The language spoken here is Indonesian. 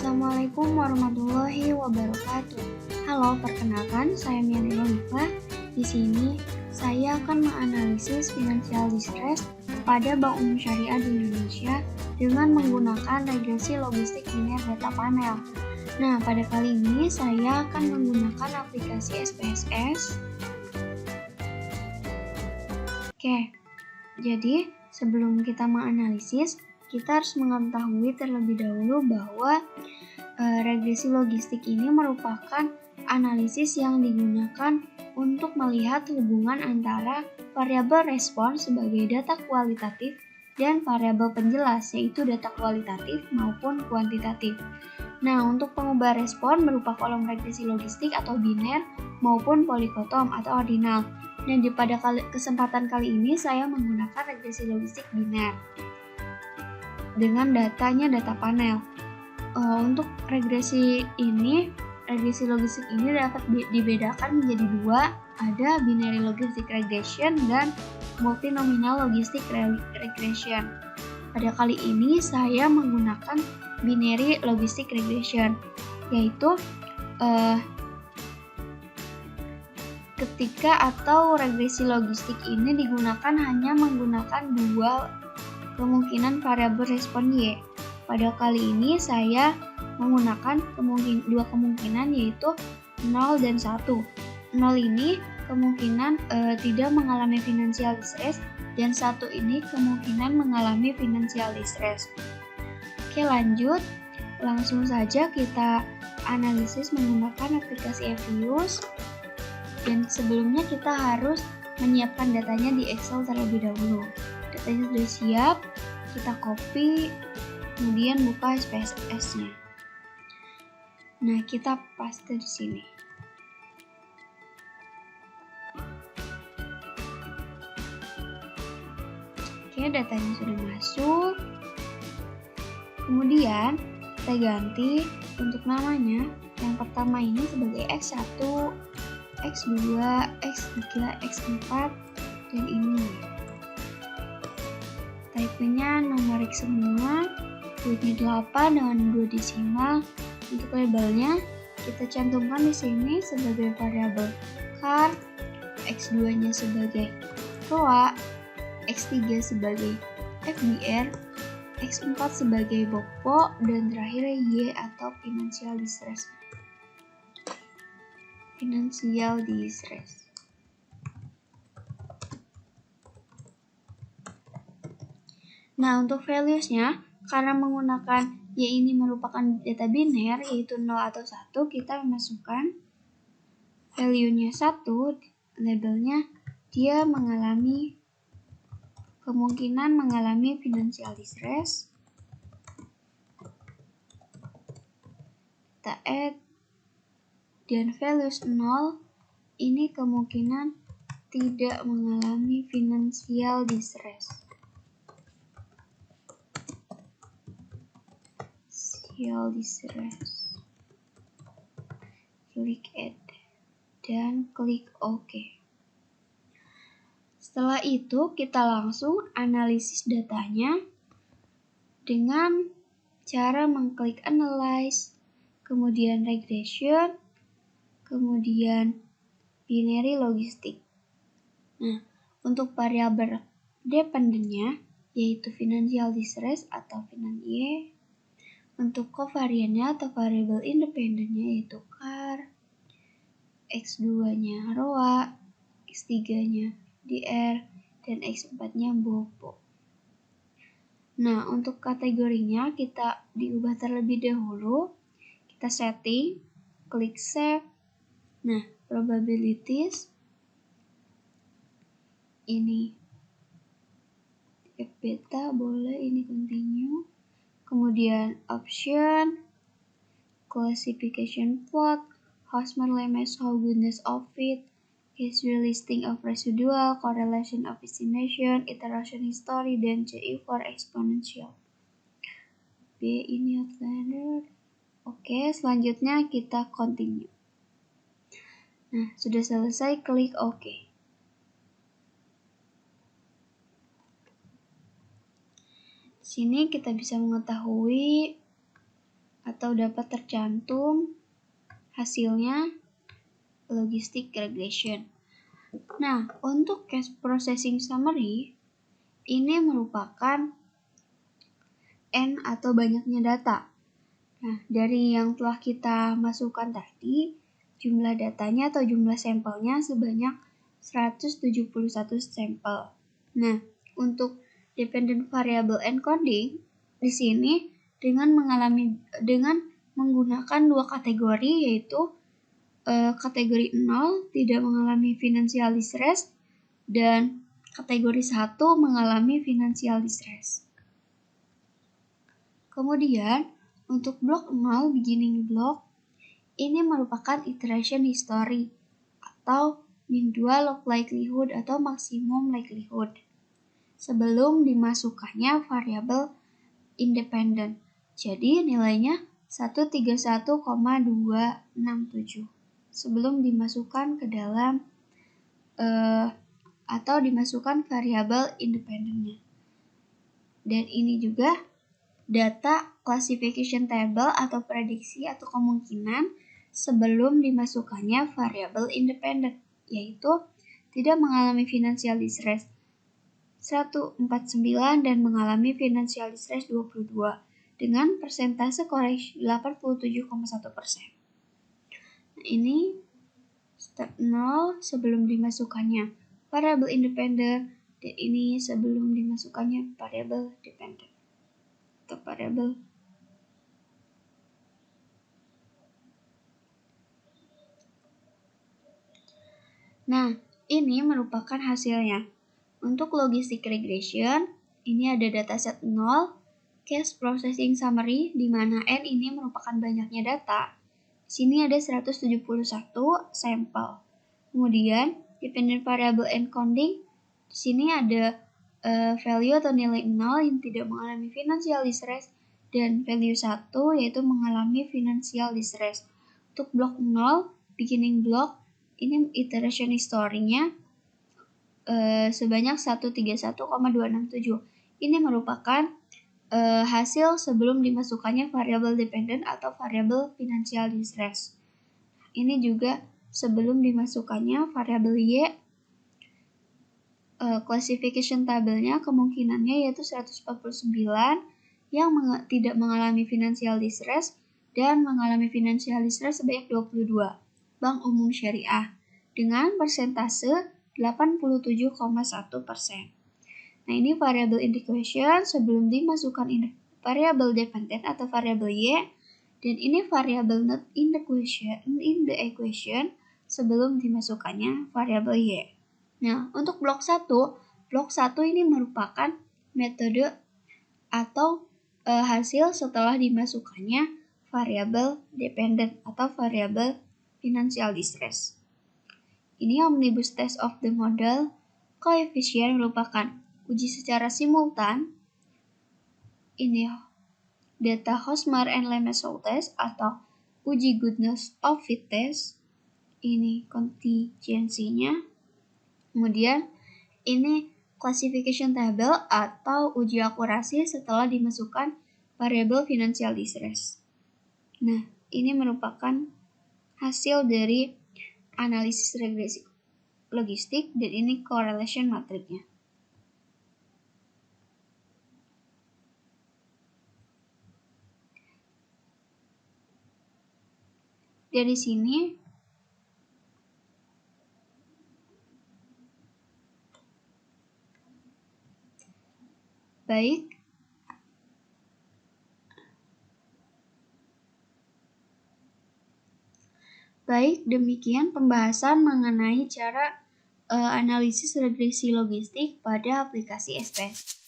Assalamualaikum warahmatullahi wabarakatuh. Halo, perkenalkan saya Miani Lonifa. Di sini saya akan menganalisis financial distress pada Bank Umum Syariah di Indonesia dengan menggunakan regresi logistik linear data panel. Nah, pada kali ini saya akan menggunakan aplikasi SPSS. Oke, jadi sebelum kita menganalisis, kita harus mengetahui terlebih dahulu bahwa regresi logistik ini merupakan analisis yang digunakan untuk melihat hubungan antara variabel respon sebagai data kualitatif dan variabel penjelas, yaitu data kualitatif maupun kuantitatif. Nah, untuk pengubah respon berupa kolom regresi logistik atau biner maupun polikotom atau ordinal. Nah, pada kesempatan kali ini saya menggunakan regresi logistik biner dengan datanya data panel. Untuk regresi logistik ini dapat dibedakan menjadi dua, ada binary logistic regression dan multinominal logistic regression. Pada kali ini saya menggunakan binary logistic regression, yaitu ketika atau regresi logistik ini digunakan hanya menggunakan dua kemungkinan variabel respon Y. Pada kali ini saya menggunakan dua kemungkinan, yaitu 0 dan 1. 0 ini kemungkinan tidak mengalami financial distress dan 1 ini kemungkinan mengalami financial distress. Oke, lanjut. Langsung saja kita analisis menggunakan aplikasi Evius. Dan sebelumnya kita harus menyiapkan datanya di Excel terlebih dahulu. Datanya sudah siap, kita copy, kemudian buka SPSS-nya. Nah, kita paste di sini. Oke, datanya sudah masuk. Kemudian kita ganti untuk namanya. Yang pertama ini sebagai X1, X2, X3, X4, dan ini. Type-nya numerik semua, duitnya 8 dengan 2 desimal. Untuk labelnya kita cantumkan di sini sebagai variabel char, X2-nya sebagai ROA, X3 sebagai FBR, X4 sebagai BOPO, dan terakhir Y atau financial distress. Nah, untuk values-nya, karena menggunakan Y ini merupakan data biner, yaitu 0 atau 1, kita memasukkan value-nya 1, labelnya dia kemungkinan mengalami financial distress. Kita add, dan values 0, ini kemungkinan tidak mengalami financial distress. Klik add dan klik OK. Setelah itu kita langsung analisis datanya dengan cara mengklik analyze, kemudian regression, kemudian binary logistik. Nah, untuk variabel dependent-nya yaitu financial distress atau finan Y. Untuk covariance atau variable independent-nya yaitu char, X2-nya ROA, X3-nya DR, dan X4-nya BOPO. Nah, untuk kategorinya kita diubah terlebih dahulu. Kita setting, klik save. Nah, probabilities ini F beta boleh, ini continue. Kemudian option, classification plot, Hausman limits how goodness of it, casual listing of residual, correlation of estimation, iteration history, dan CI for exponential. B ini outlier. Oke, selanjutnya kita continue. Nah, sudah selesai, klik OK. Sini kita bisa mengetahui atau dapat tercantum hasilnya logistic regression. Nah, untuk case processing summary, ini merupakan N atau banyaknya data. Nah, dari yang telah kita masukkan tadi, jumlah datanya atau jumlah sampelnya sebanyak 171 sampel. Nah, untuk dependent variable encoding di sini dengan menggunakan dua kategori, yaitu kategori 0 tidak mengalami financial distress dan kategori 1 mengalami financial distress. Kemudian untuk blok 0 beginning block ini merupakan iteration history atau min 2 log likelihood atau maksimum likelihood sebelum dimasukkannya variabel independent. Jadi nilainya 131,267 sebelum dimasukkan ke dalam atau dimasukkan variabel independennya. Dan ini juga data classification table atau prediksi atau kemungkinan sebelum dimasukkannya variabel independent, yaitu tidak mengalami financial distress 149 dan mengalami financial distress 22 dengan persentase koreksi 87,1%. Nah, ini step 0 sebelum dimasukkannya variabel independent dan ini sebelum dimasukkannya variabel dependent atau variabel. Nah, ini merupakan hasilnya. Untuk logistic regression, ini ada dataset 0, case processing summary, di mana N ini merupakan banyaknya data. Di sini ada 171 sampel. Kemudian, dependent variable encoding, di sini ada value atau nilai 0 yang tidak mengalami financial distress dan value 1 yaitu mengalami financial distress. Untuk blok 0, beginning block, ini iteration history-nya sebanyak 131,267. Ini merupakan hasil sebelum dimasukkannya variabel dependent atau variabel financial distress. Ini juga sebelum dimasukkannya variabel Y. Classification tabelnya kemungkinannya yaitu 149 yang tidak mengalami financial distress dan mengalami financial distress sebanyak 22. Bank Umum Syariah dengan persentase 87,1%. Nah, ini variabel integration sebelum dimasukkan variabel dependent atau variabel Y, dan ini variabel not in the equation sebelum dimasukkannya variabel Y. Nah, untuk blok 1 ini merupakan metode atau hasil setelah dimasukkannya variabel dependent atau variabel financial distress. Ini omnibus test of the model coefficient merupakan uji secara simultan. Ini data Hosmer and Lemeshoul test atau uji goodness of fit test. Ini kontingensinya. Kemudian ini classification table atau uji akurasi setelah dimasukkan variabel financial distress. Nah, ini merupakan hasil dari analisis regresi logistik dan ini correlation matrixnya. Dari sini Baik, demikian pembahasan mengenai cara analisis regresi logistik pada aplikasi SPS.